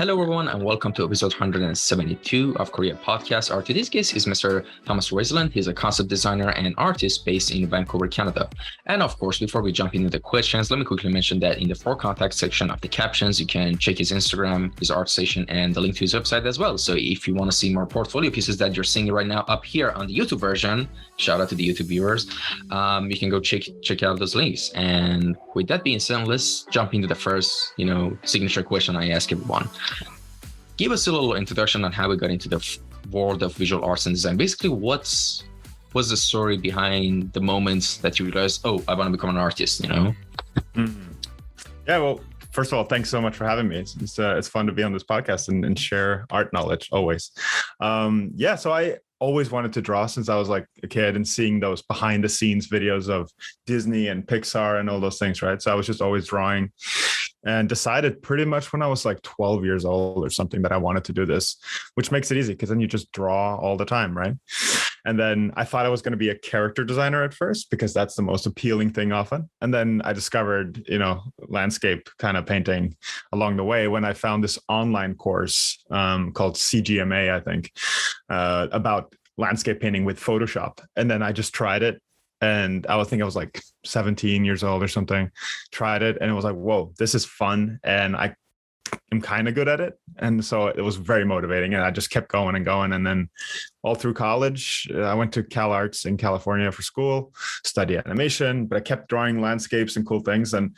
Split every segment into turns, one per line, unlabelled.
Hello, everyone, and welcome to episode 172 of Kouryer podcast. Our today's guest is Mr. Thomas Roisland. He's a concept designer and artist based in Vancouver, Canada. And of course, before we jump into the questions, let me quickly mention that in the for contact section of the captions, you can check his Instagram, his art station, and the link to his website as well. So if you want to see more portfolio pieces that you're seeing right now up here on the YouTube version, shout out to the YouTube viewers, you can go check out those links. And with that being said, let's jump into the first, signature question I ask everyone. Give us a little introduction on how we got into the world of visual arts and design. Basically, what's the story behind the moments that you realized, oh, I want to become an artist,
Yeah, well, first of all, thanks so much for having me. It's fun to be on this podcast and share art knowledge always. So I always wanted to draw since I was like a kid and seeing those behind the scenes videos of Disney and Pixar and all those things, right? So I was just always drawing and decided pretty much when I was like 12 years old or something that I wanted to do this, which makes it easy because then you just draw all the time, right? And then I thought I was going to be a character designer at first because that's the most appealing thing often. And then I discovered, landscape kind of painting along the way when I found this online course called CGMA, I think, about landscape painting with Photoshop. And then I just tried it. And I think I was like 17 years old or something, tried it. And it was like, whoa, this is fun. And I am kind of good at it. And so it was very motivating. And I just kept going and going. And then all through college, I went to Cal Arts in California for school, study animation, but I kept drawing landscapes and cool things and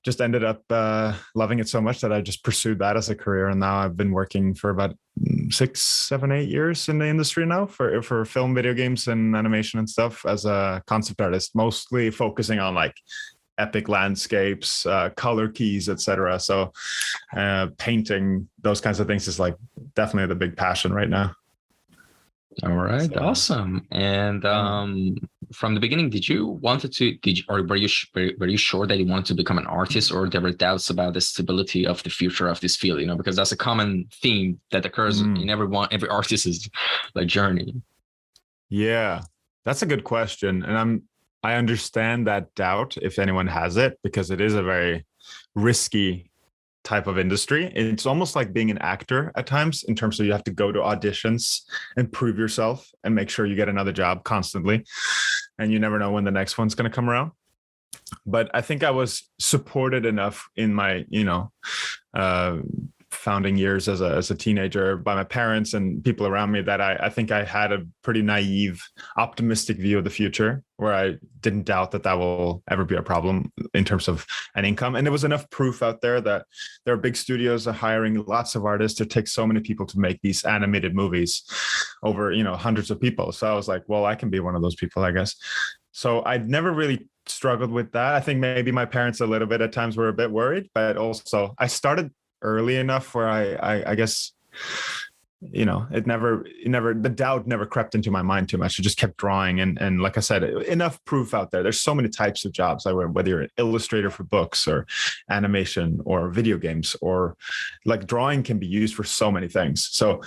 just ended up loving it so much that I just pursued that as a career. And now I've been working for about 6, 7, 8 years in the industry now for film, video games, and animation and stuff as a concept artist, mostly focusing on like epic landscapes, color keys, etc. So painting those kinds of things is like definitely the big passion right now.
All right,
So,
awesome. And from the beginning, were you sure that you wanted to become an artist, or there were doubts about the stability of the future of this field? Because that's a common theme that occurs in every artist's like journey.
Yeah, that's a good question, and I understand that doubt if anyone has it, because it is a very risky type of industry. It's almost like being an actor at times in terms of you have to go to auditions and prove yourself and make sure you get another job constantly. And you never know when the next one's going to come around. But I think I was supported enough in my, founding years as a teenager by my parents and people around me that I think I had a pretty naive, optimistic view of the future where I didn't doubt that will ever be a problem in terms of an income. And there was enough proof out there that there are big studios are hiring lots of artists. It takes so many people to make these animated movies over, hundreds of people. So I was like, well, I can be one of those people, I guess. So I'd never really struggled with that. I think maybe my parents a little bit at times were a bit worried, but also I started early enough where I guess, the doubt never crept into my mind too much. I just kept drawing. And like I said, enough proof out there. There's so many types of jobs, whether you're an illustrator for books or animation or video games, or like drawing can be used for so many things. So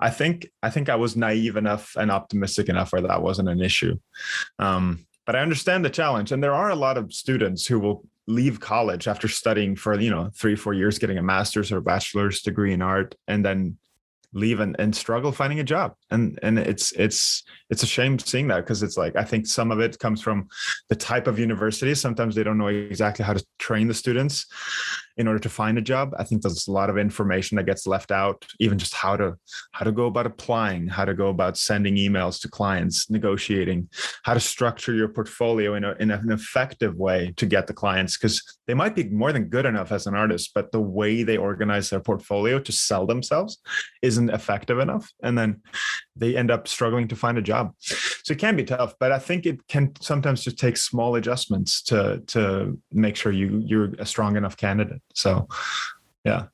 I think I was naive enough and optimistic enough where that wasn't an issue. But I understand the challenge. And there are a lot of students who will leave college after studying for, 3-4 years, getting a master's or bachelor's degree in art, and then leave and struggle finding a job. And it's a shame seeing that, because it's like, I think some of it comes from the type of university. Sometimes they don't know exactly how to train the students in order to find a job. I think there's a lot of information that gets left out, even just how to go about applying, how to go about sending emails to clients, negotiating, how to structure your portfolio in an effective way to get the clients, because they might be more than good enough as an artist, but the way they organize their portfolio to sell themselves isn't effective enough. And then they end up struggling to find a job. So it can be tough, but I think it can sometimes just take small adjustments to make sure you're a strong enough candidate. So, yeah.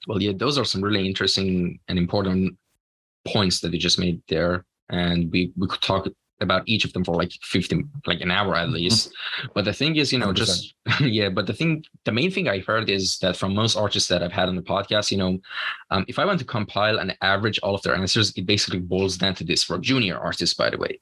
Well, yeah, those are some really interesting and important points that you just made there. And we could talk about each of them for like 15, like an hour at least. But the thing is,
100%.
just yeah. But the main thing I heard is that from most artists that I've had on the podcast, if I want to compile and average all of their answers, it basically boils down to this for junior artists, by the way,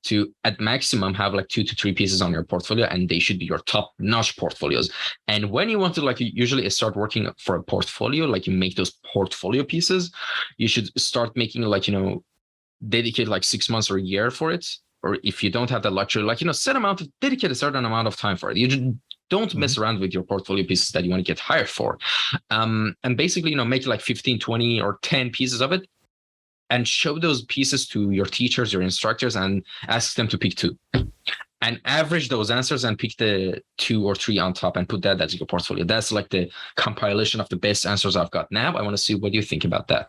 to at maximum have like 2 to 3 pieces on your portfolio, and they should be your top-notch portfolios. And when you want to like usually start working for a portfolio, like you make those portfolio pieces, you should start making like dedicate like 6 months or a year for it. Or if you don't have the luxury, like dedicate a certain amount of time for it. You just don't mess around with your portfolio pieces that you want to get hired for. And basically, make like 15, 20 or 10 pieces of it and show those pieces to your teachers, your instructors, and ask them to pick 2. And average those answers and pick the 2 or 3 on top and put that as your portfolio. That's like the compilation of the best answers I've got. Now I want to see what you think about that.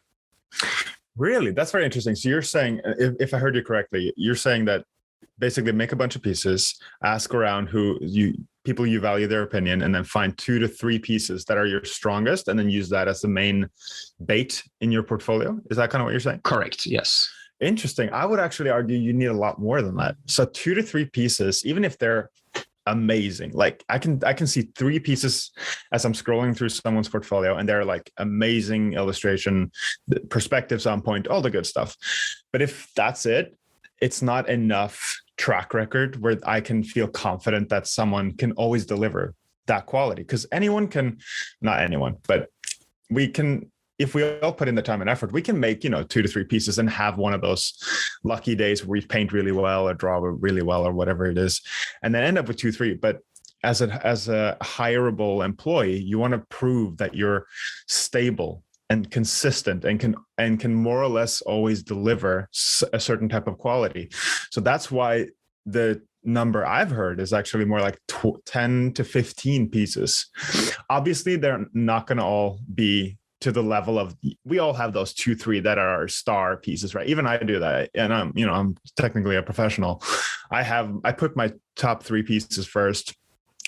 Really? That's very interesting. So you're saying, if I heard you correctly, you're saying that basically make a bunch of pieces, ask around people you value their opinion, and then find 2 to 3 pieces that are your strongest, and then use that as the main bait in your portfolio. Is that kind of what you're saying?
Correct. Yes.
Interesting. I would actually argue you need a lot more than that. So 2 to 3 pieces, even if they're amazing, like I can see 3 pieces as I'm scrolling through someone's portfolio, and they're like amazing illustration, perspectives on point, all the good stuff. But if that's it, it's not enough track record where I can feel confident that someone can always deliver that quality. Because not anyone, but we can, if we all put in the time and effort, we can make 2 to 3 pieces and have one of those lucky days where we paint really well or draw really well or whatever it is, and then end up with 2, 3. But as a hireable employee, you want to prove that you're stable and consistent and can more or less always deliver a certain type of quality. So that's why the number I've heard is actually more like 10 to 15 pieces. Obviously, they're not going to all be to the level of, we all have those 2, 3 that are our star pieces, right? Even I do that. And I'm technically a professional. I put my top 3 pieces first.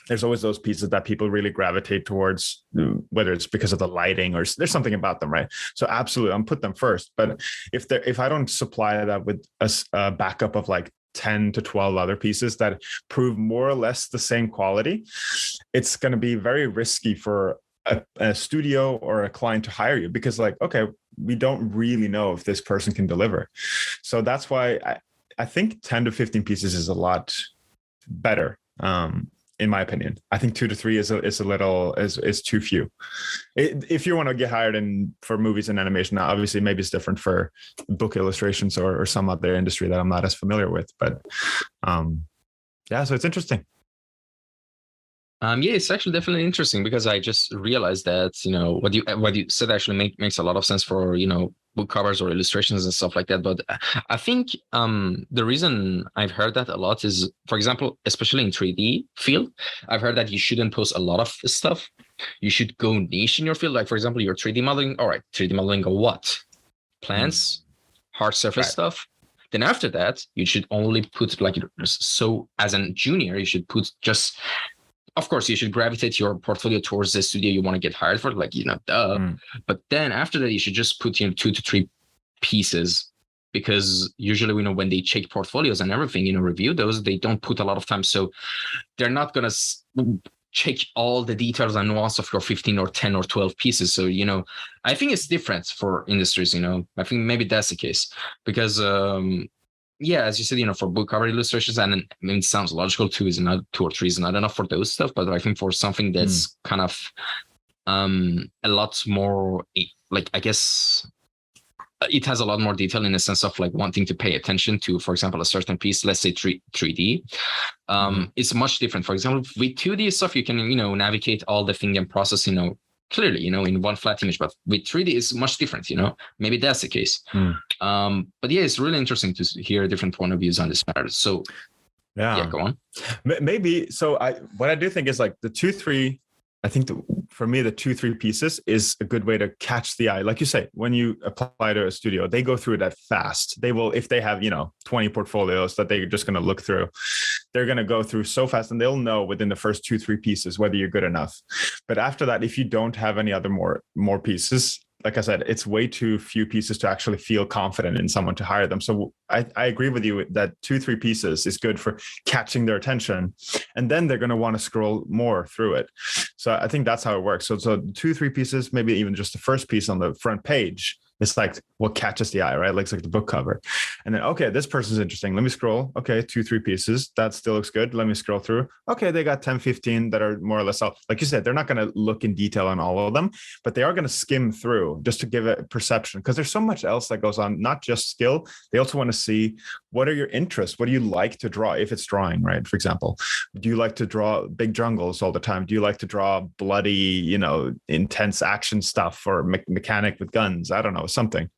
There's always those pieces that people really gravitate towards, whether it's because of the lighting or there's something about them, right? So absolutely, I'm put them first. But if I don't supply that with a backup of like 10 to 12 other pieces that prove more or less the same quality, it's going to be very risky for a studio or a client to hire you, because like, okay, we don't really know if this person can deliver. So that's why I think 10 to 15 pieces is a lot better. In my opinion, I think 2 to 3 is too few. If you want to get hired for movies and animation, now obviously maybe it's different for book illustrations or some other industry that I'm not as familiar with. But so it's interesting.
Yeah, it's actually definitely interesting, because I just realized that what you said actually makes a lot of sense for book covers or illustrations and stuff like that. But I think the reason I've heard that a lot is, for example, especially in 3D field, I've heard that you shouldn't post a lot of stuff. You should go niche in your field. Like, for example, your 3D modeling. All right, 3D modeling of what? Plants, hard surface stuff. Then after that, you should only put so as a junior, you should put just. Of course, you should gravitate your portfolio towards the studio you want to get hired for, But then after that, you should just put 2 to 3 pieces, because usually, when they check portfolios and everything, review those, they don't put a lot of time. So they're not going to check all the details and nuance of your 15 or 10 or 12 pieces. So, I think it's different for industries, I think maybe that's the case, because as you said, for book cover illustrations, and it sounds logical, 2 or 3 is not enough for those stuff. But I think for something that's kind of a lot more, like, I guess it has a lot more detail in the sense of like wanting to pay attention to, for example, a certain piece, let's say 3D. It's much different. For example, with 2D stuff, you can, navigate all the thing and process, clearly, in one flat image. But with 3D, it's much different, maybe that's the case. But yeah, it's really interesting to hear different point of views on this matter. So yeah, go on.
Maybe. So what I do think is like the 2, 3, I think for me, the 2, 3 pieces is a good way to catch the eye. Like you say, when you apply to a studio, they go through that fast. They will, if they have, 20 portfolios that they're just going to look through, they're going to go through so fast, and they'll know within the first 2, 3 pieces whether you're good enough. But after that, if you don't have any other more pieces, like I said, it's way too few pieces to actually feel confident in someone to hire them. So I agree with you that 2-3 pieces is good for catching their attention, and then they're going to want to scroll more through it. So I think that's how it works. So 2-3 pieces, maybe even just the first piece on the front page. It's like what catches the eye, right? Like the book cover. And then, okay, this person's interesting. Let me scroll. Okay, 2-3 pieces. That still looks good. Let me scroll through. Okay, they got 10-15 that are more or less, like you said, they're not going to look in detail on all of them, but they are going to skim through just to give a perception, because there's so much else that goes on, not just skill. They also want to see, what are your interests? What do you like to draw? If it's drawing, right? For example, do you like to draw big jungles all the time? Do you like to draw bloody, intense action stuff, or mechanic with guns? I don't know, something.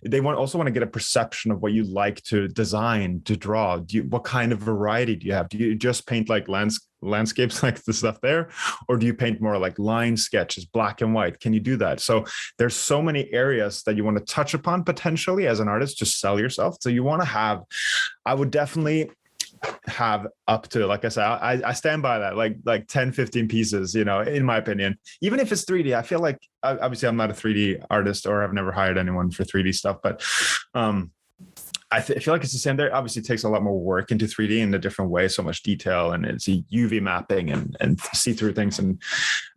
They also want to get a perception of what you like to design, to draw. What kind of variety do you have? Do you just paint like landscapes, like the stuff there? Or do you paint more like line sketches, black and white? Can you do that? So there's so many areas that you want to touch upon potentially as an artist to sell yourself. So you want to have, I would definitely have up to, like I said, I stand by that, like 10-15 pieces, in my opinion. Even if it's 3D, I feel like, obviously I'm not a 3D artist, or I've never hired anyone for 3D stuff, but I feel like it's the same there. Obviously it takes a lot more work into 3D in a different way, so much detail, and it's UV mapping and see-through things and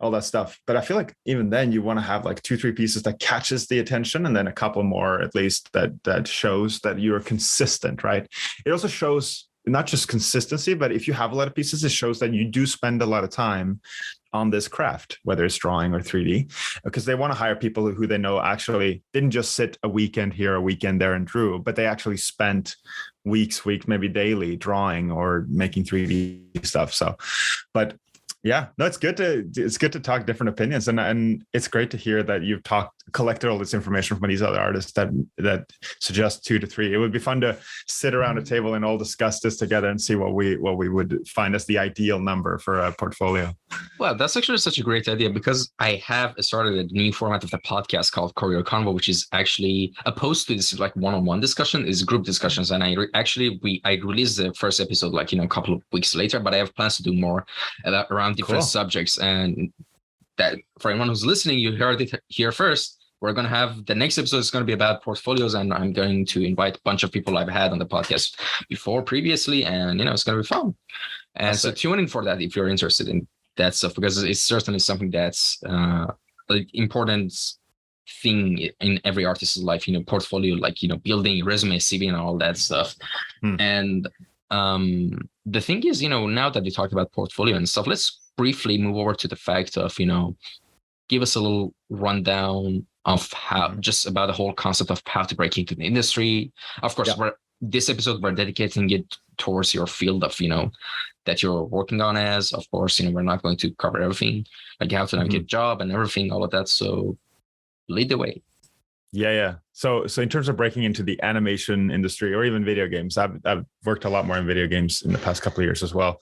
all that stuff. But I feel like even then you want to have like 2-3 pieces that catches the attention, and then a couple more at least that shows that you're consistent, right? It also shows not just consistency, but if you have a lot of pieces, it shows that you do spend a lot of time on this craft, whether it's drawing or 3D, because they want to hire people who they know actually didn't just sit a weekend here, a weekend there and drew, but they actually spent weeks, maybe daily drawing or making 3D stuff. So, but yeah, no, it's good to talk different opinions, and it's great to hear that you've collected all this information from these other artists that suggest 2-3. It would be fun to sit around a table and all discuss this together and see what we would find as the ideal number for a portfolio.
Well, that's actually such a great idea, because I have started a new format of the podcast called Kouryer Convo, which is actually opposed to this like one-on-one discussion, is group discussions. And I released the first episode a couple of weeks later, but I have plans to do more around different subjects. And that, for anyone who's listening, you heard it here first. We're going to have the next episode is going to be about portfolios, and I'm going to invite a bunch of people I've had on the podcast previously, and it's going to be fun. And so tune in for that if you're interested in that stuff, because it's certainly something that's an important thing in every artist's life, portfolio, building resume, CV and all that stuff. And the thing is, now that we talked about portfolio and stuff, let's briefly move over to the fact of, give us a little rundown of just about the whole concept of how to break into the industry. Of course, this episode, we're dedicating it towards your field of, that you're working on as. Of course, we're not going to cover everything, like how to get a job and everything, all of that. So lead the way.
Yeah. So in terms of breaking into the animation industry or even video games, I've worked a lot more in video games in the past couple of years as well.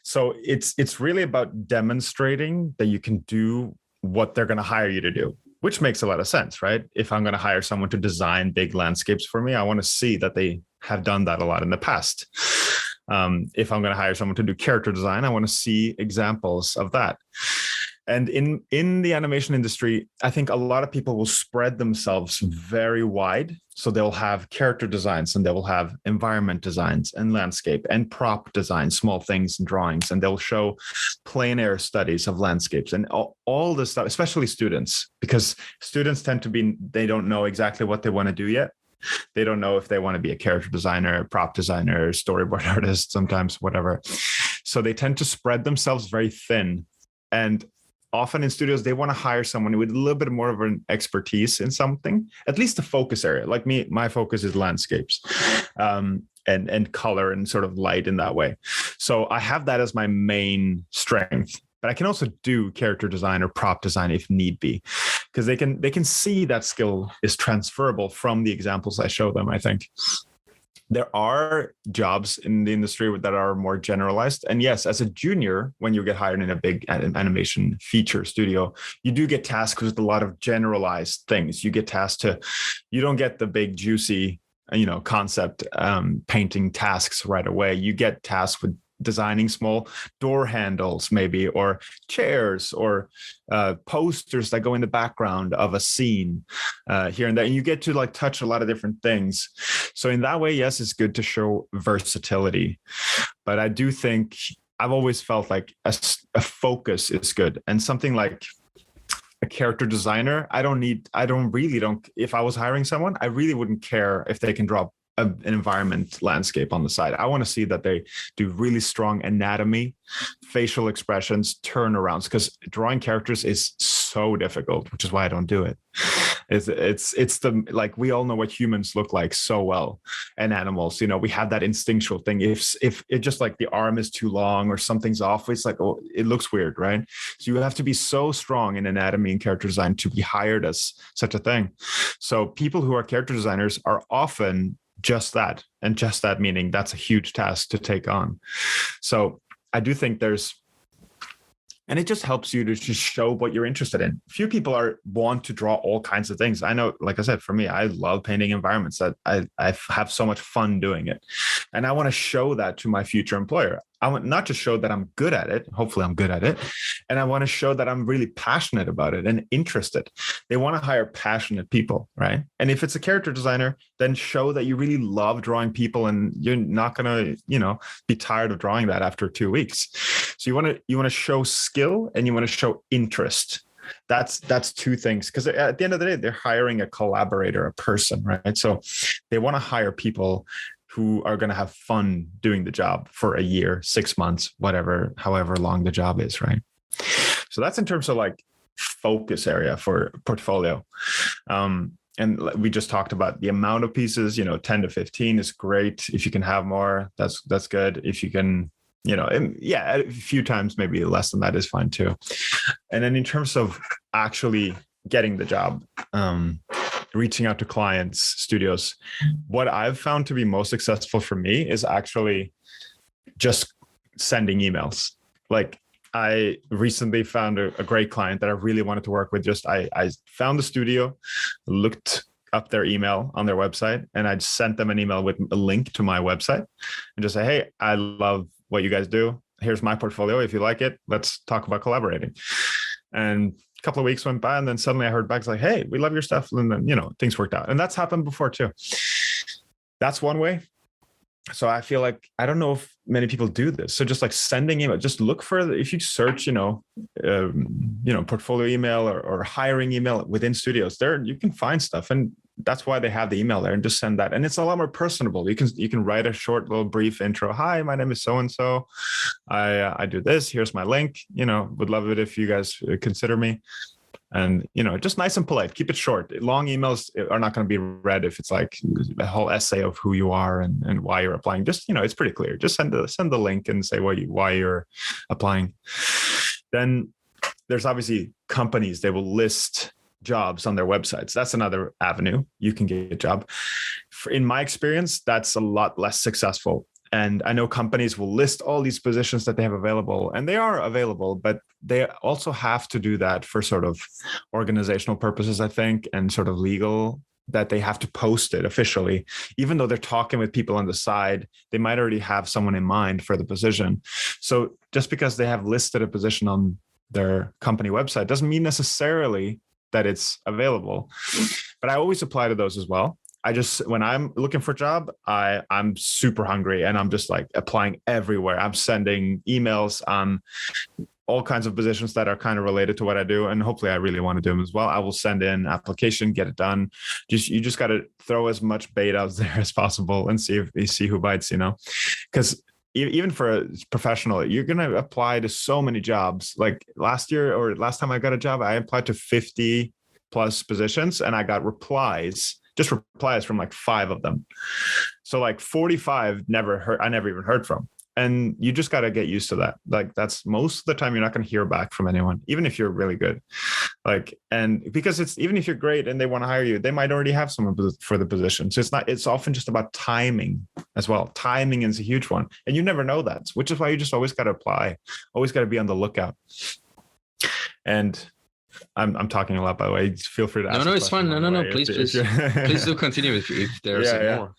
So it's really about demonstrating that you can do what they're going to hire you to do, which makes a lot of sense, right? If I'm going to hire someone to design big landscapes for me, I want to see that they have done that a lot in the past. If I'm going to hire someone to do character design, I want to see examples of that. And in the animation industry, I think a lot of people will spread themselves very wide. So they'll have character designs, and they will have environment designs and landscape and prop design, small things and drawings, and they'll show plein air studies of landscapes and all this stuff, especially students, because students tend to they don't know exactly what they want to do yet. They don't know if they want to be a character designer, prop designer, storyboard artist, sometimes whatever. So they tend to spread themselves very thin. And often in studios, they want to hire someone with a little bit more of an expertise in something, at least the focus area. Like me, my focus is landscapes and color and sort of light in that way. So I have that as my main strength, but I can also do character design or prop design if need be, because they can see that skill is transferable from the examples I show them, I think. There are jobs in the industry that are more generalized. And yes, as a junior, when you get hired in a big animation feature studio, you do get tasked with a lot of generalized things. You get tasked you don't get the big juicy, concept painting tasks right away. You get tasked with designing small door handles maybe, or chairs, or posters that go in the background of a scene here and there. And you get to like touch a lot of different things. So in that way, yes, it's good to show versatility. But I do think I've always felt like a focus is good. And something like a character designer, if I was hiring someone, I really wouldn't care if they can draw an environment landscape on the side. I want to see that they do really strong anatomy, facial expressions, turnarounds, because drawing characters is so difficult, which is why I don't do it. It's the, like, we all know what humans look like so well, and animals, we have that instinctual thing. If it just like the arm is too long or something's off, it's like, oh, it looks weird, right? So you have to be so strong in anatomy and character design to be hired as such a thing. So people who are character designers are often just that, and just that meaning that's a huge task to take on. So I do think and it just helps you to just show what you're interested in. Few people want to draw all kinds of things. I know, like I said, for me, I love painting environments. That I have so much fun doing it. And I want to show that to my future employer. I want not to show that I'm good at it. Hopefully I'm good at it. And I want to show that I'm really passionate about it and interested. They want to hire passionate people, right? And if it's a character designer, then show that you really love drawing people, and you're not going to, be tired of drawing that after 2 weeks. So you want to show skill, and you want to show interest. That's two things, because at the end of the day, they're hiring a collaborator, a person, right? So they want to hire people who are going to have fun doing the job for a year, 6 months, however long the job is, right? So that's in terms of like focus area for portfolio. And we just talked about the amount of pieces, 10 to 15 is great. If you can have more, that's good. If you can, a few times, maybe less than that is fine too. And then in terms of actually getting the job, reaching out to clients, studios, what I've found to be most successful for me is actually just sending emails. Like, I recently found a great client that I really wanted to work with. I found the studio, looked up their email on their website, and I sent them an email with a link to my website and just say, hey, I love what you guys do. Here's my portfolio. If you like it, let's talk about collaborating. And a couple of weeks went by, and then suddenly I heard back, it's like, hey, we love your stuff. And then, things worked out. And that's happened before too. That's one way. So I feel like, I don't know if many people do this. So just like sending email, just look for, if you search, portfolio email or hiring email within studios, there you can find stuff. And that's why they have the email there, and just send that. And it's a lot more personable. You can write a short little brief intro. Hi, my name is so-and-so. I do this. Here's my link. Would love it if you guys consider me. And, just nice and polite. Keep it short. Long emails are not going to be read if it's like a whole essay of who you are and why you're applying. Just, it's pretty clear. Just send the link and say why you're applying. Then there's obviously companies, they will list jobs on their websites. That's another avenue you can get a job. In my experience, that's a lot less successful. And I know companies will list all these positions that they have available, and they are available, but they also have to do that for sort of organizational purposes, I think, and sort of legal, that they have to post it officially. Even though they're talking with people on the side, they might already have someone in mind for the position. So just because they have listed a position on their company website doesn't mean necessarily that it's available. But I always apply to those as well. When I'm looking for a job, I'm super hungry, and I'm just like applying everywhere. I'm sending emails on all kinds of positions that are kind of related to what I do. And hopefully I really want to do them as well. I will send in application, get it done. You just got to throw as much bait out there as possible and see who bites, because even for a professional, you're going to apply to so many jobs. Like last time I got a job, I applied to 50 plus positions, and I got replies from like 5 of them. So like 45 I never even heard from. And you just got to get used to that. Like, that's most of the time you're not going to hear back from anyone, even if you're really good. And because even if you're great and they want to hire you, they might already have someone for the position. So it's often just about timing as well. Timing is a huge one. And you never know that, which is why you just always got to apply, always got to be on the lookout. And I'm talking a lot, by the way. Feel free to ask.
No, it's fine. No. Please do continue if there's more.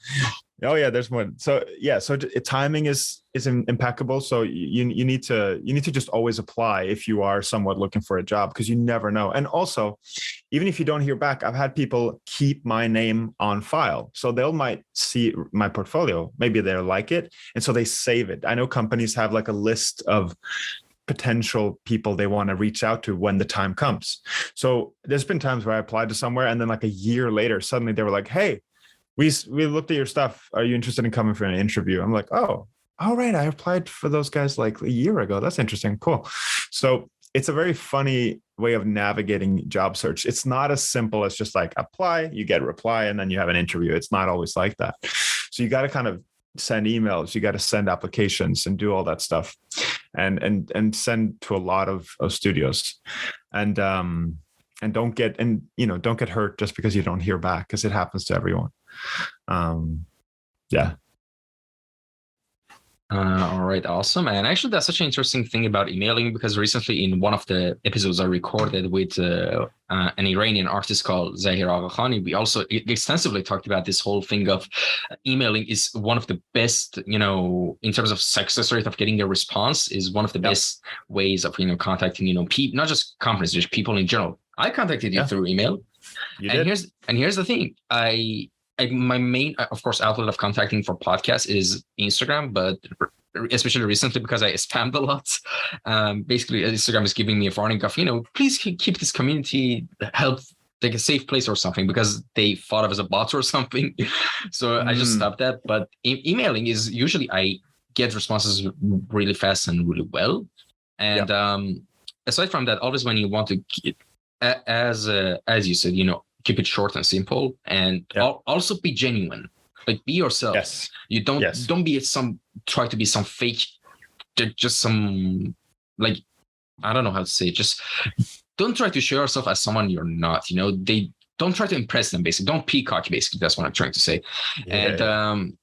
Oh yeah, there's more. So yeah, so timing is impeccable. So you need to just always apply if you are somewhat looking for a job, because you never know. And also, even if you don't hear back, I've had people keep my name on file, so they'll might see my portfolio, maybe they like it, and so they save it. I know companies have like a list of potential people they want to reach out to when the time comes. So there's been times where I applied to somewhere, and then like a year later, suddenly they were like, "Hey, we looked at your stuff. Are you interested in coming for an interview?" I'm like, "Oh, all right. I applied for those guys like a year ago. That's interesting. Cool." So it's a very funny way of navigating job search. It's not as simple as just like apply, you get a reply, and then you have an interview. It's not always like that. So you got to kind of send emails, you got to send applications and do all that stuff, and send to a lot of studios, and don't get hurt just because you don't hear back, because it happens to everyone. Yeah.
All right, awesome. And actually, that's such an interesting thing about emailing, because recently in one of the episodes I recorded with an Iranian artist called Zahir Aghakhani, we also extensively talked about this whole thing of emailing is one of the best, in terms of success rate of getting a response, is one of the best ways of, contacting, people, not just companies, just people in general. I contacted you through email. Here's the thing. My main, of course, outlet of contacting for podcasts is Instagram, but especially recently because I spammed a lot. Basically, Instagram is giving me a warning of, please keep this community like a safe place or something, because they thought I was a bot or something. So I just stopped that. But emailing is usually I get responses really fast and really well. And aside from that, always when you want to, as you said, keep it short and simple, and also be genuine. Like, be yourself.
Yes.
You don't try to be some fake, just some, like, I don't know how to say it. Just don't try to show yourself as someone you're not. They don't try to impress them. Basically, don't peacock. Basically, that's what I'm trying to say. And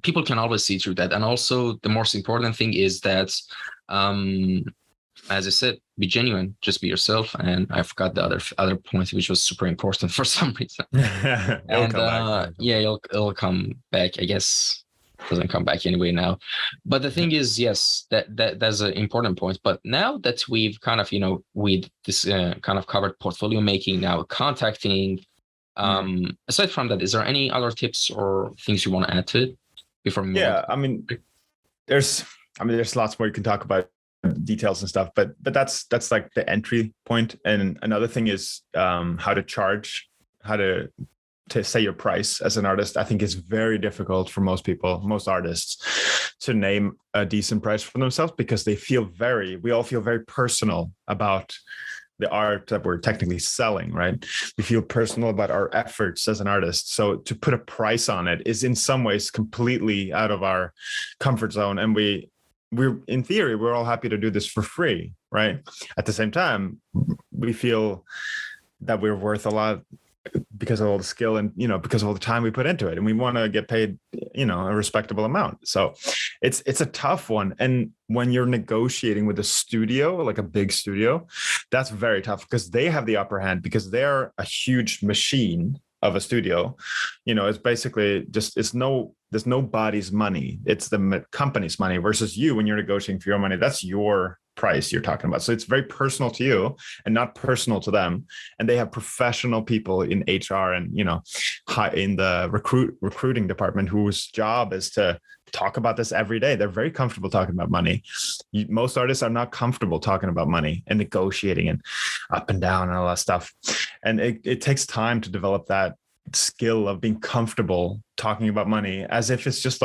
people can always see through that. And also, the most important thing is that, as I said, be genuine, just be yourself. And I forgot the other point, which was super important for some reason. It'll come back. I guess it doesn't come back anyway now. But the thing is, yes, that's an important point. But now that we've kind of, with this kind of covered portfolio making, now contacting, aside from that, is there any other tips or things you want to add to it before we move on?
There's lots more you can talk about, details and stuff, but that's like the entry point. And another thing is how to charge, how to say your price as an artist. I think it's very difficult for most artists to name a decent price for themselves, because we all feel very personal about the art that we're technically selling, right? We feel personal about our efforts as an artist. So to put a price on it is in some ways completely out of our comfort zone. And we're in theory, we're all happy to do this for free, right? At the same time, we feel that we're worth a lot because of all the skill and, because of all the time we put into it, and we want to get paid, a respectable amount. So it's a tough one. And when you're negotiating with a studio, like a big studio, that's very tough, because they have the upper hand, because they're a huge machine of a studio. It's basically just, there's nobody's money. It's the company's money, versus you, when you're negotiating for your money, that's your price you're talking about. So it's very personal to you and not personal to them. And they have professional people in HR and, in the recruiting department, whose job is to talk about this every day. They're very comfortable talking about money. Most artists are not comfortable talking about money and negotiating and up and down and all that stuff. And it takes time to develop that skill of being comfortable talking about money, as if it's just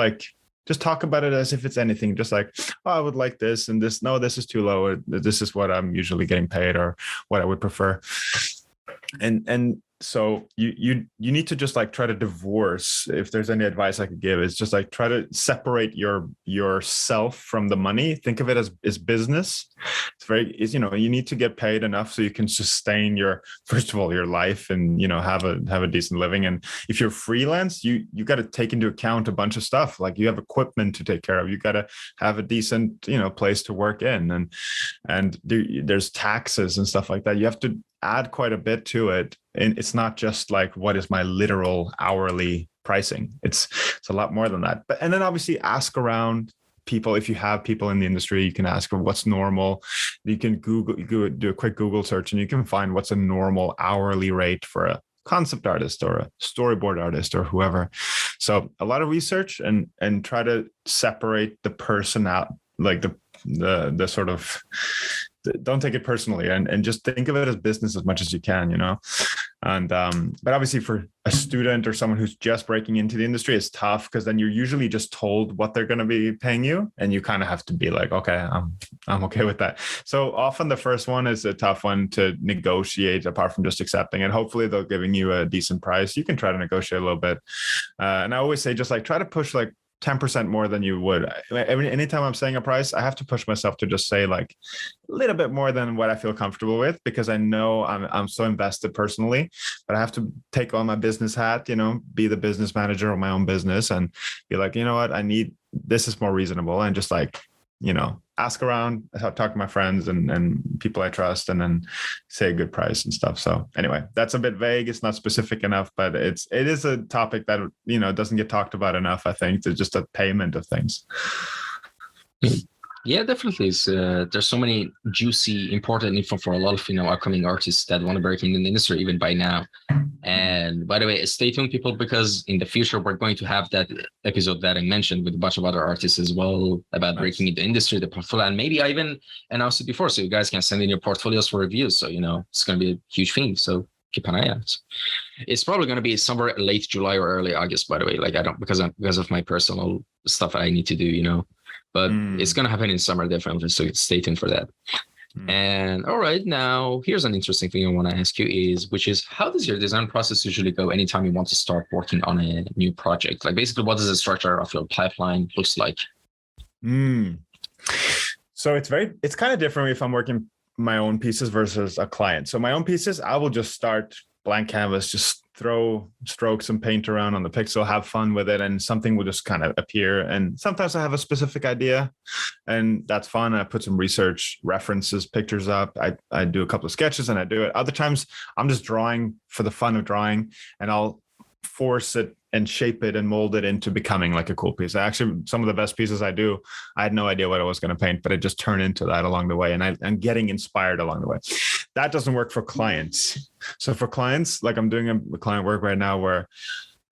talk about it as if it's anything, just like, oh, I would like this and this. No, this is too low. Or this is what I'm usually getting paid, or what I would prefer. And so you need to just like try to divorce. If there's any advice I could give, it's just like try to separate yourself from the money. Think of it as business. You need to get paid enough so you can sustain first of all your life and have a decent living. And if you're freelance, you got to take into account a bunch of stuff. Like, you have equipment to take care of. You got to have a decent place to work in, and there's taxes and stuff like that. You have to add quite a bit to it. And it's not just like, what is my literal hourly pricing. It's a lot more than that. And then obviously ask around people. If you have people in the industry, you can ask them what's normal. You can do a quick Google search, and you can find what's a normal hourly rate for a concept artist or a storyboard artist or whoever. So a lot of research and try to separate the person out, like the sort of, don't take it personally, and just think of it as business as much as you can, and but obviously for a student or someone who's just breaking into the industry, it's tough, because then you're usually just told what they're going to be paying you, and you kind of have to be like, okay, I'm okay with that. So often the first one is a tough one to negotiate, apart from just accepting it. Hopefully they're giving you a decent price. You can try to negotiate a little bit, and I always say just like try to push like 10% more than you would. Anytime I'm saying a price, I have to push myself to just say like a little bit more than what I feel comfortable with, because I know I'm so invested personally, but I have to take on my business hat, be the business manager of my own business, and be like, you know what, this is more reasonable, and just like, ask around, talk to my friends and people I trust, and then say a good price and stuff. So anyway, that's a bit vague. It's not specific enough, but it is a topic that, doesn't get talked about enough, I think. It's just a payment of things.
Yeah, definitely. There's so many juicy, important info for a lot of upcoming artists that want to break into the industry even by now. And by the way, stay tuned, people, because in the future we're going to have that episode that I mentioned with a bunch of other artists as well about breaking into the industry, the portfolio, and maybe I even announced it before, so you guys can send in your portfolios for reviews. So it's going to be a huge thing. So keep an eye out. It's probably going to be somewhere late July or early August, by the way. Like I don't because of my personal stuff I need to do. But it's going to happen in summer, definitely. So stay tuned for that. And all right, now here's an interesting thing I want to ask you which is how does your design process usually go anytime you want to start working on a new project? Like basically, what does the structure of your pipeline looks like?
So it's kind of different if I'm working my own pieces versus a client. So my own pieces, I will just start blank canvas, just throw strokes and paint around on the pixel, have fun with it, and something will just kind of appear. And sometimes I have a specific idea, and that's fun. I put some research references, pictures up. I do a couple of sketches and I do it. Other times I'm just drawing for the fun of drawing, and I'll force it and shape it and mold it into becoming like a cool piece. Actually, some of the best pieces I do, I had no idea what I was going to paint, but it just turned into that along the way. And I'm getting inspired along the way. That doesn't work for clients. So for clients, like I'm doing a client work right now where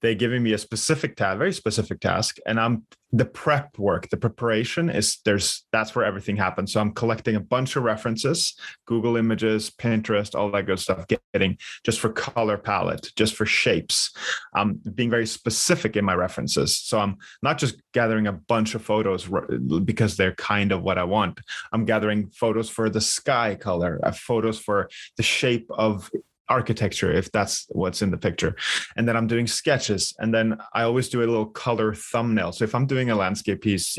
they're giving me a specific task, very specific task. And the prep work, the preparation that's where everything happens. So I'm collecting a bunch of references, Google Images, Pinterest, all that good stuff, getting just for color palette, just for shapes. I'm being very specific in my references. So I'm not just gathering a bunch of photos because they're kind of what I want. I'm gathering photos for the sky color, photos for the shape of architecture, if that's what's in the picture. And then I'm doing sketches. And then I always do a little color thumbnail. So if I'm doing a landscape piece,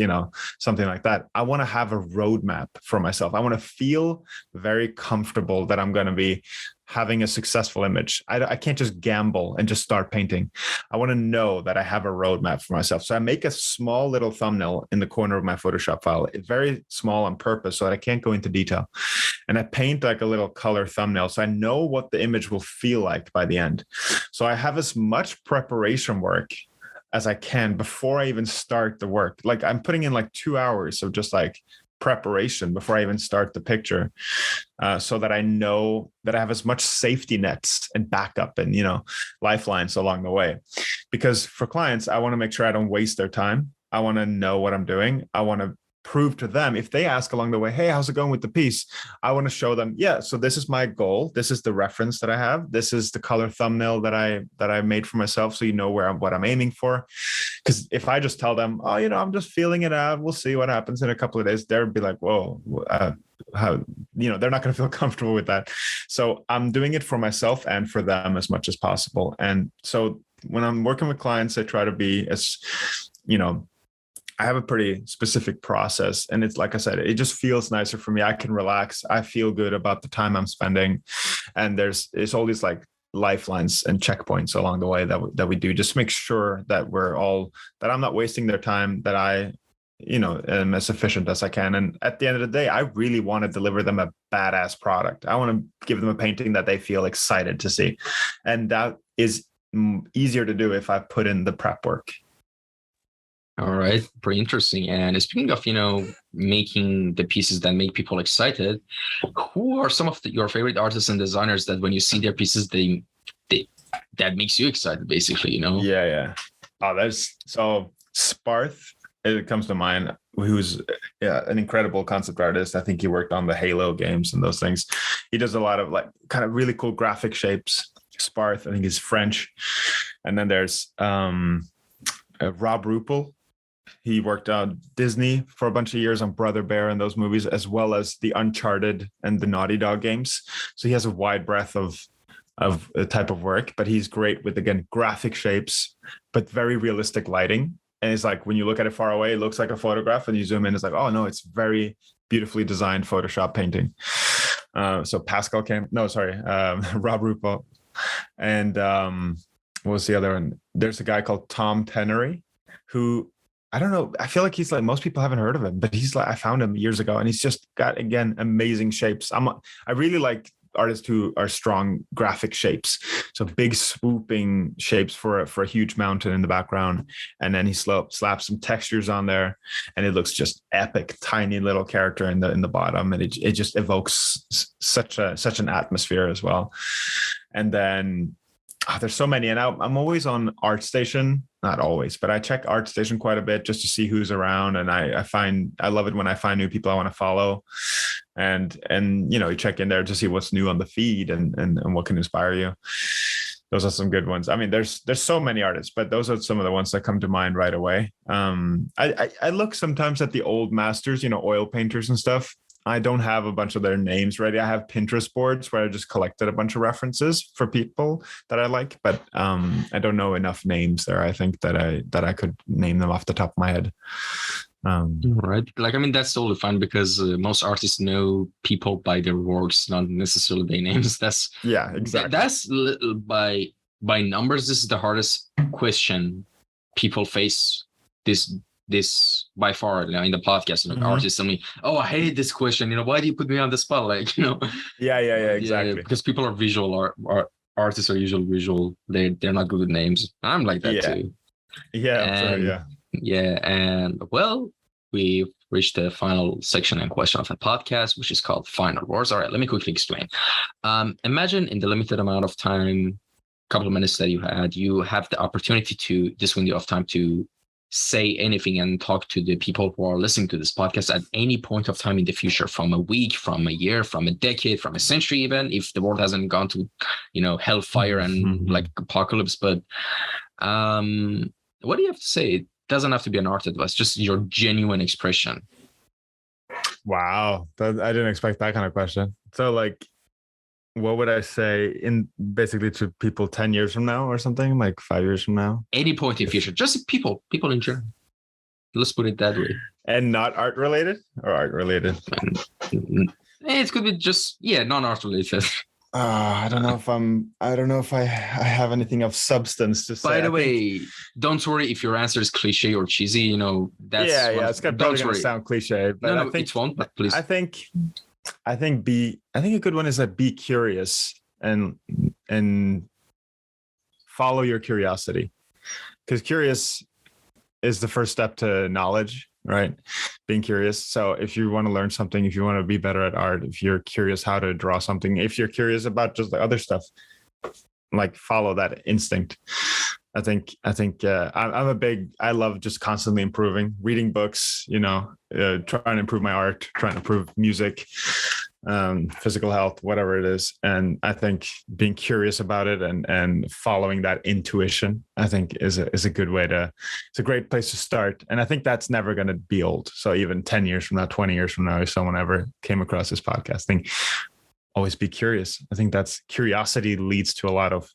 something like that, I want to have a roadmap for myself. I want to feel very comfortable that I'm going to be having a successful image. I can't just gamble and just start painting. I want to know that I have a roadmap for myself. So I make a small little thumbnail in the corner of my Photoshop file. It's very small on purpose so that I can't go into detail. And I paint like a little color thumbnail so I know what the image will feel like by the end. So I have as much preparation work as I can before I even start the work. Like I'm putting in like 2 hours of just like preparation before I even start the picture, so that I know that I have as much safety nets and backup and, lifelines along the way. Because for clients, I want to make sure I don't waste their time. I want to know what I'm doing. I want to prove to them, if they ask along the way, hey, how's it going with the piece? I want to show them, yeah, so this is my goal. This is the reference that I have. This is the color thumbnail that I made for myself. So what I'm aiming for. Because if I just tell them, oh, I'm just feeling it out, we'll see what happens in a couple of days, they'll be like, whoa, how, they're not going to feel comfortable with that. So I'm doing it for myself and for them as much as possible. And so when I'm working with clients, I try to be as, I have a pretty specific process, and it's like I said, it just feels nicer for me. I can relax. I feel good about the time I'm spending, and there's all these like lifelines and checkpoints along the way that we do, just make sure that that I'm not wasting their time, that I am as efficient as I can. And at the end of the day, I really want to deliver them a badass product. I want to give them a painting that they feel excited to see, and that is easier to do if I put in the prep work.
All right, pretty interesting. And speaking of, making the pieces that make people excited, who are some of your favorite artists and designers that when you see their pieces, they that makes you excited, basically,
Yeah. Oh, there's so Sparth, it comes to mind, who's an incredible concept artist. I think he worked on the Halo games and those things. He does a lot of like kind of really cool graphic shapes. Sparth, I think he's French. And then there's Rob Ruppel. He worked on Disney for a bunch of years on Brother Bear and those movies, as well as the Uncharted and the Naughty Dog games. So he has a wide breadth of a type of work, but he's great with, again, graphic shapes, but very realistic lighting. And it's like, when you look at it far away, it looks like a photograph, and you zoom in, it's like, oh no, it's very beautifully designed Photoshop painting. So Rob Ruppel. And what was the other one? There's a guy called Tom Tennery, who, I don't know, I feel like he's like, most people haven't heard of him, but he's like, I found him years ago, and he's just got, again, amazing shapes. I really like artists who are strong graphic shapes. So big swooping shapes for a huge mountain in the background. And then he slaps some textures on there, and it looks just epic, tiny little character in the bottom. And it just evokes such an atmosphere as well. And then there's so many, and I'm always on ArtStation. Not always, but I check ArtStation quite a bit just to see who's around. And I love it when I find new people I want to follow, and you check in there to see what's new on the feed and what can inspire you. Those are some good ones. I mean, there's so many artists, but those are some of the ones that come to mind right away. I look sometimes at the old masters, oil painters and stuff. I don't have a bunch of their names ready. I have Pinterest boards where I just collected a bunch of references for people that I like, but I don't know enough names there. I think that I could name them off the top of my head.
Right. Like, I mean, that's totally fine, because most artists know people by their works, not necessarily their names.
Yeah, exactly.
That's by numbers. This is the hardest question people face this by far in the podcast. Artists tell me, oh, I hate this question, why do you put me on the spot,
Yeah, exactly.
Because people are visual, artists are usually visual. They're not good with names. I'm like that too. And well, we've reached the final section and question of the podcast, which is called Final Words. All right, let me quickly explain. Imagine in the limited amount of time, couple of minutes that you have the opportunity to, this window of time, to say anything and talk to the people who are listening to this podcast at any point of time in the future, from a week, from a year, from a decade, from a century, even if the world hasn't gone to, hellfire and like apocalypse. But what do you have to say? It doesn't have to be an art advice, just your genuine expression.
Wow. I didn't expect that kind of question. So like, what would I say in basically to people 10 years from now or something, like 5 years from now? Any
point in the future, just people in general. Let's put it that way.
And not art related or art related?
It could be just, non-art related.
I don't know if I have anything of substance to say.
By the way, don't worry if your answer is cliche or cheesy, that's...
it's probably going to sound cliche. But
I think it won't, but please.
I think a good one is that be curious and follow your curiosity, because curious is the first step to knowledge, right? Being curious. So if you want to learn something, if you want to be better at art, if you're curious how to draw something, if you're curious about just the other stuff, like follow that instinct. I think I love just constantly improving, reading books, trying to improve my art, trying to improve music, physical health, whatever it is. And I think being curious about it and following that intuition, I think is a good way it's a great place to start. And I think that's never going to be old. So even 10 years from now, 20 years from now, if someone ever came across this podcast, always be curious. I think curiosity leads to a lot of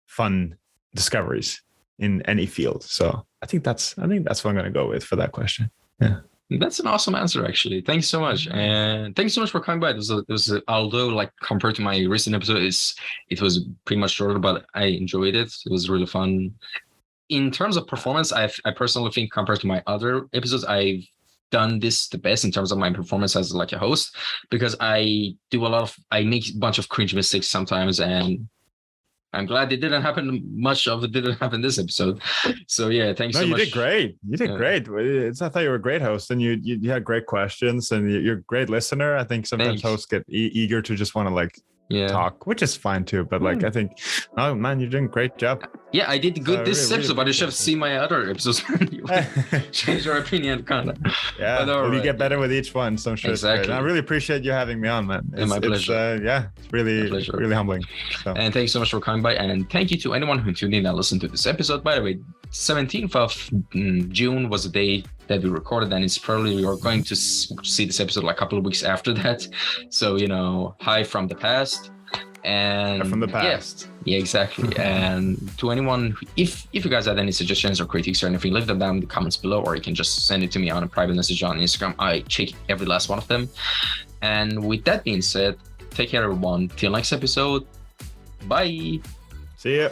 fun discoveries in any field. So I think that's what I'm going to go with for that question. Yeah.
That's an awesome answer, actually. Thanks so much. And thanks so much for coming by. It was although like compared to my recent episode, it was pretty much shorter, but I enjoyed it. It was really fun. In terms of performance, I personally think compared to my other episodes, I've done this the best in terms of my performance as like a host, because I make a bunch of cringe mistakes sometimes, and I'm glad it didn't happen. Much of it didn't happen this episode. So yeah, thanks so much.
You did great. You did great. I thought you were a great host, and you had great questions, and you're a great listener. I think sometimes hosts get eager to just want to like talk, which is fine too. But like, I think, oh man, you're doing a great job.
Yeah, I did good this episode, but you should have seen my other episodes. Change your opinion, kind of.
Yeah, well, you get better with each one, so I'm sure.
Exactly.
I really appreciate you having me on, man.
My pleasure.
It's really humbling. So.
And thanks so much for coming by. And thank you to anyone who tuned in and listened to this episode. By the way, 17th of June was the day that we recorded, and it's probably you're going to see this episode like a couple of weeks after that. So, hi from the past. And
from the past.
Yeah, exactly. And to anyone, if you guys had any suggestions or critiques or anything, leave them down in the comments below, or you can just send it to me on a private message on Instagram. I check every last one of them. And with that being said, take care, everyone. Till next episode. Bye.
See ya.